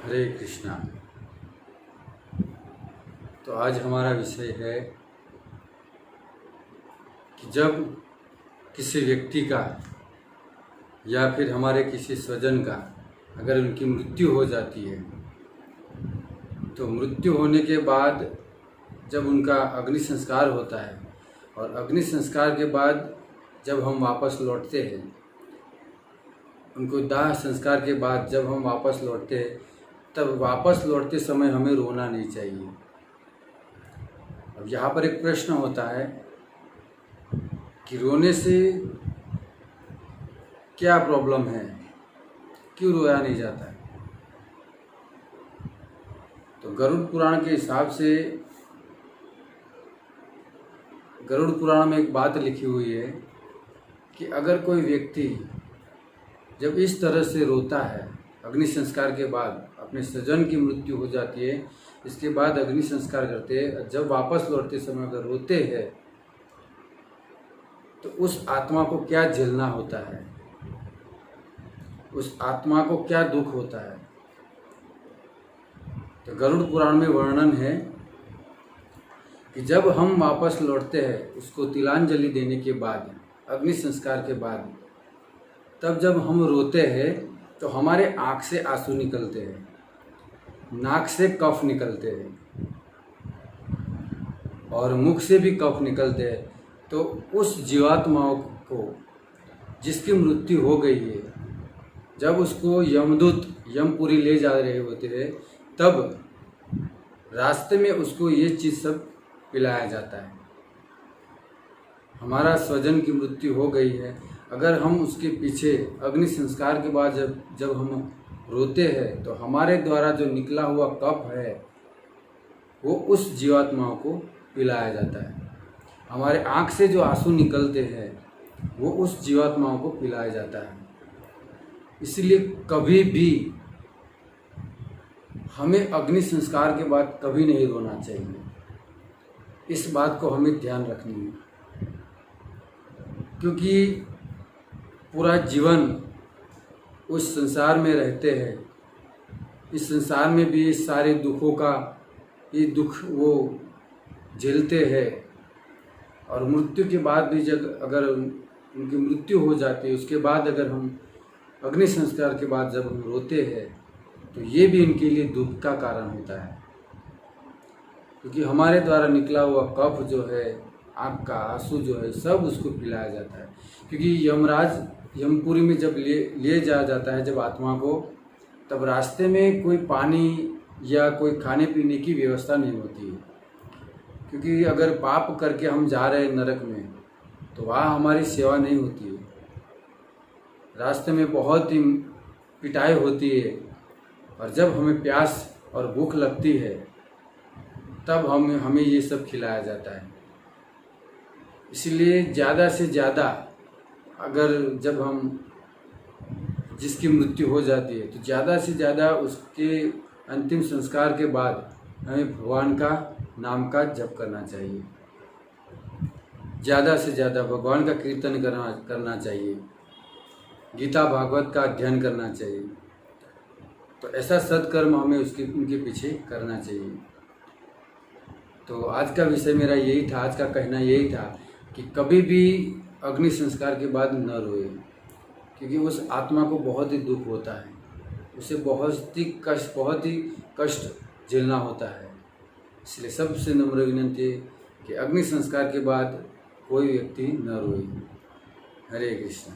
हरे कृष्णा। तो आज हमारा विषय है कि जब किसी व्यक्ति का या फिर हमारे किसी स्वजन का अगर उनकी मृत्यु हो जाती है तो मृत्यु होने के बाद जब उनका अग्नि संस्कार होता है और अग्नि संस्कार के बाद जब हम वापस लौटते हैं, उनको दाह संस्कार के बाद जब हम वापस लौटते हैं तब वापस लौटते समय हमें रोना नहीं चाहिए। अब यहाँ पर एक प्रश्न होता है कि रोने से क्या प्रॉब्लम है, क्यों रोया नहीं जाता है। तो गरुड़ पुराण के हिसाब से गरुड़ पुराण में एक बात लिखी हुई है कि अगर कोई व्यक्ति जब इस तरह से रोता है अग्नि संस्कार के बाद, अपने स्वजन की मृत्यु हो जाती है, इसके बाद अग्नि संस्कार करते हैं, जब वापस लौटते समय अगर रोते हैं तो उस आत्मा को क्या झेलना होता है, उस आत्मा को क्या दुख होता है। तो गरुड़ पुराण में वर्णन है कि जब हम वापस लौटते हैं उसको तिलांजलि देने के बाद, अग्नि संस्कार के बाद, तब जब हम रोते हैं तो हमारे आँख से आंसू निकलते हैं, नाक से कफ निकलते हैं और मुख से भी कफ निकलते हैं। तो उस जीवात्माओं को जिसकी मृत्यु हो गई है, जब उसको यमदूत यमपुरी ले जा रहे होते हैं तब रास्ते में उसको ये चीज़ सब पिलाया जाता है। हमारा स्वजन की मृत्यु हो गई है, अगर हम उसके पीछे अग्नि संस्कार के बाद जब हम रोते हैं तो हमारे द्वारा जो निकला हुआ कफ है वो उस जीवात्माओं को पिलाया जाता है। हमारे आँख से जो आंसू निकलते हैं वो उस जीवात्माओं को पिलाया जाता है। इसलिए कभी भी हमें अग्नि संस्कार के बाद कभी नहीं रोना चाहिए। इस बात को हमें ध्यान रखनी है, क्योंकि पूरा जीवन उस संसार में रहते हैं, इस संसार में भी इस सारे दुखों का ये दुख वो झेलते हैं और मृत्यु के बाद भी जब अगर उनकी मृत्यु हो जाती है उसके बाद अगर हम अग्नि संस्कार के बाद जब हम रोते हैं तो ये भी इनके लिए दुख का कारण होता है, क्योंकि हमारे द्वारा निकला हुआ कफ जो है, आँख का आंसू जो है, सब उसको पिलाया जाता है। क्योंकि यमराज यमपुरी में जब ले जाया जाता है जब आत्मा को, तब रास्ते में कोई पानी या कोई खाने पीने की व्यवस्था नहीं होती है, क्योंकि अगर पाप करके हम जा रहे हैं नरक में तो वहाँ हमारी सेवा नहीं होती है। रास्ते में बहुत ही पिटाई होती है और जब हमें प्यास और भूख लगती है तब हमें ये सब खिलाया जाता है। इसलिए ज़्यादा से ज़्यादा अगर जब हम जिसकी मृत्यु हो जाती है तो ज़्यादा से ज़्यादा उसके अंतिम संस्कार के बाद हमें भगवान का नाम का जप करना चाहिए, ज़्यादा से ज़्यादा भगवान का कीर्तन करना चाहिए, गीता भागवत का अध्ययन करना चाहिए। तो ऐसा सत्कर्म हमें उनके पीछे करना चाहिए। तो आज का विषय मेरा यही था, आज का कहना यही था कि कभी भी अग्नि संस्कार के बाद न रोए, क्योंकि उस आत्मा को बहुत ही दुख होता है, उसे बहुत ही कष्ट झेलना होता है। इसलिए सबसे नम्र विनती है कि अग्नि संस्कार के बाद कोई व्यक्ति न रोए। हरे कृष्णा।